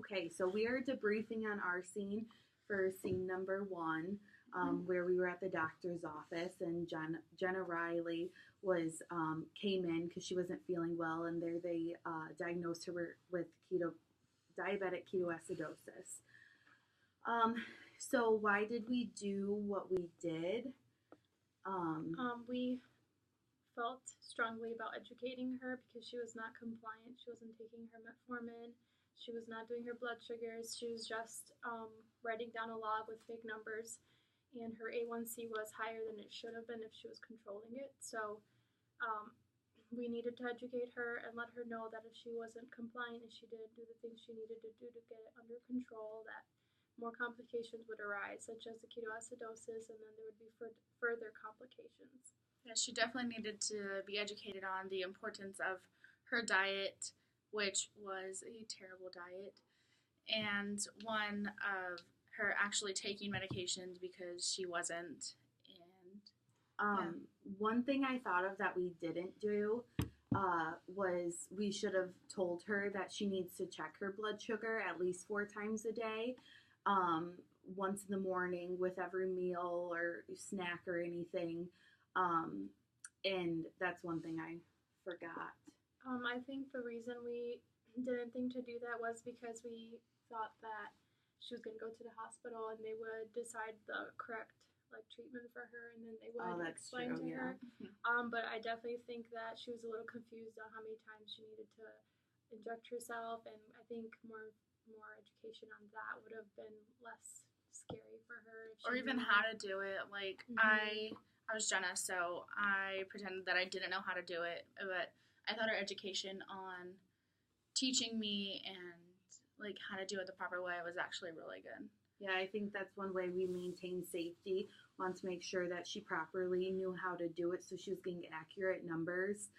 Okay, so we are debriefing on our scene for scene number one, where we were at the doctor's office and Jenna Riley was came in because she wasn't feeling well, and there they diagnosed her with diabetic ketoacidosis. So why did we do what we did? We felt strongly about educating her because she was not compliant. She wasn't taking her metformin. She was not doing her blood sugars. She was just writing down a log with fake numbers, and her A1C was higher than it should have been if she was controlling it. So we needed to educate her and let her know that if she wasn't compliant and she didn't do the things she needed to do to get it under control, that more complications would arise, such as the ketoacidosis, and then there would be further complications. Yeah, she definitely needed to be educated on the importance of her diet, which was a terrible diet, and one of her actually taking medications because she wasn't. And one thing I thought of that we didn't do was we should have told her that she needs to check her blood sugar at least 4 times a day. Once in the morning with every meal or snack or anything. And that's one thing I forgot. I think the reason we didn't think to do that was because we thought that she was going to go to the hospital and they would decide the correct treatment for her, and then they would explain to her. But I definitely think that she was a little confused on how many times she needed to inject herself, and I think more education on that would have been less scary for her. Or even how to do it. I was Jenna, so I pretended that I didn't know how to do it, but I thought her education on teaching me and how to do it the proper way was actually really good. Yeah, I think that's one way we maintain safety. Want to make sure that she properly knew how to do it, so she was getting accurate numbers.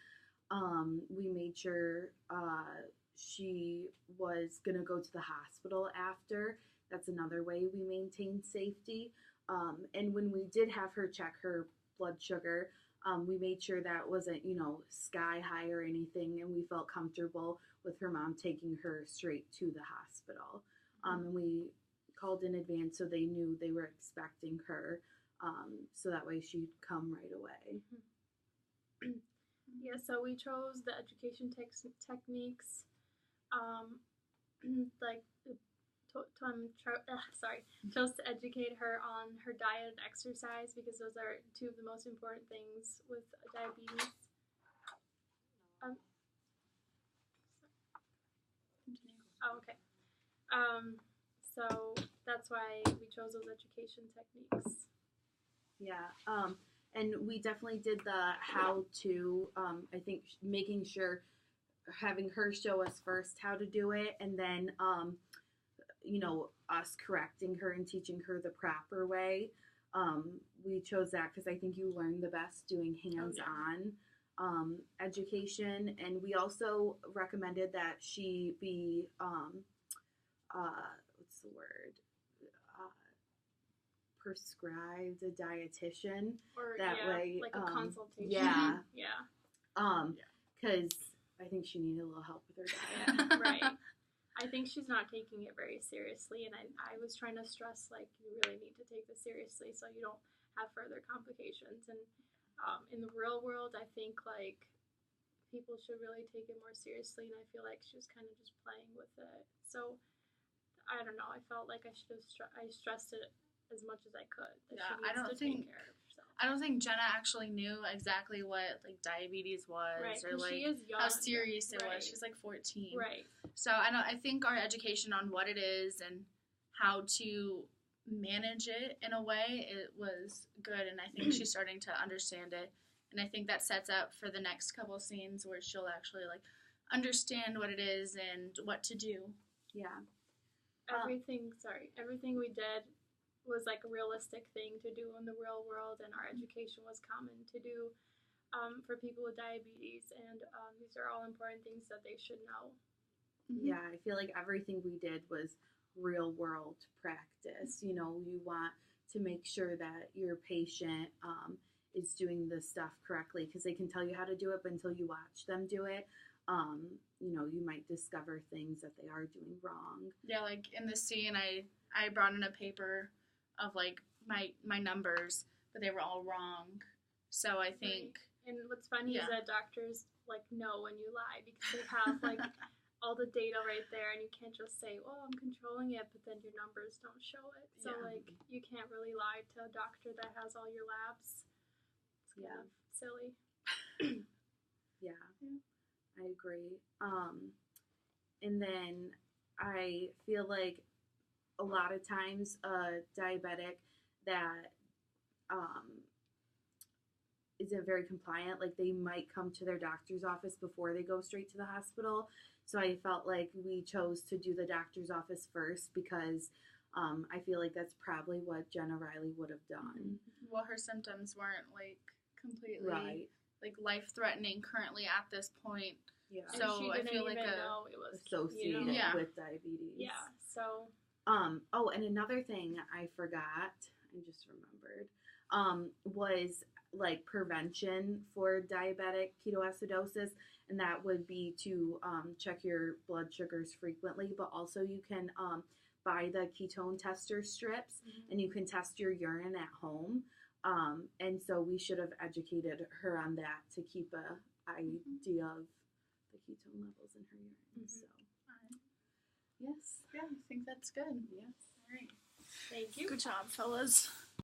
We made sure she was going to go to the hospital after. That's another way we maintain safety. And when we did have her check her blood sugar, we made sure that wasn't, sky high or anything, and we felt comfortable with her mom taking her straight to the hospital. And we called in advance so they knew they were expecting her, so that way she'd come right away. Yeah, so we chose the education techniques, chose to educate her on her diet and exercise because those are 2 of the most important things with diabetes. Okay. So that's why we chose those education techniques. Yeah, and we definitely did the how-to, I think making sure, having her show us first how to do it, and then, us correcting her and teaching her the proper way. We chose that because I think you learn the best doing hands-on education, and we also recommended that she be, what's the word? Prescribed a dietitian. Or, way, a consultation. Yeah. Yeah. Because I think she needed a little help with her diet. Right. I think she's not taking it very seriously, and I was trying to stress, you really need to take this seriously so you don't have further complications. And in the real world, I think, people should really take it more seriously, and I feel like she was kind of just playing with it. So, I don't know, I felt like I should have I stressed it as much as I could. I don't think Jenna actually knew exactly what diabetes was, right, or she is young, how serious it was. She's 14, right? So I think our education on what it is and how to manage it in a way, it was good, and I think she's starting to understand it, and I think that sets up for the next couple scenes where she'll actually understand what it is and what to do. Yeah. Everything we did was a realistic thing to do in the real world, and our education was common to do for people with diabetes, and these are all important things that they should know. Yeah, I feel like everything we did was real world practice. You want to make sure that your patient is doing the stuff correctly, because they can tell you how to do it, but until you watch them do it, you know, you might discover things that they are doing wrong. Yeah, like in the scene, I brought in a paper of like my numbers, but they were all wrong. So I think. Right. And what's funny is that doctors like know when you lie because they have like all the data right there, and you can't just say, "Oh, I'm controlling it," but then your numbers don't show it. So like you can't really lie to a doctor that has all your labs. It's kind of silly. Yeah, I agree. And then I feel like a lot of times a diabetic that isn't very compliant, like they might come to their doctor's office before they go straight to the hospital. So I felt like we chose to do the doctor's office first because I feel like that's probably what Jenna Riley would have done. Well, her symptoms weren't like completely like life-threatening currently at this point. Yeah. So I feel like know it was associated with diabetes. Yeah. So. Oh, and another thing I forgot, I just remembered, was like prevention for diabetic ketoacidosis, and that would be to check your blood sugars frequently, but also you can buy the ketone tester strips, and you can test your urine at home. And so we should have educated her on that to keep a idea of the ketone levels in her urine. So, yes. Yeah, I think that's good. Yes. All right. Thank you. Good job, fellas.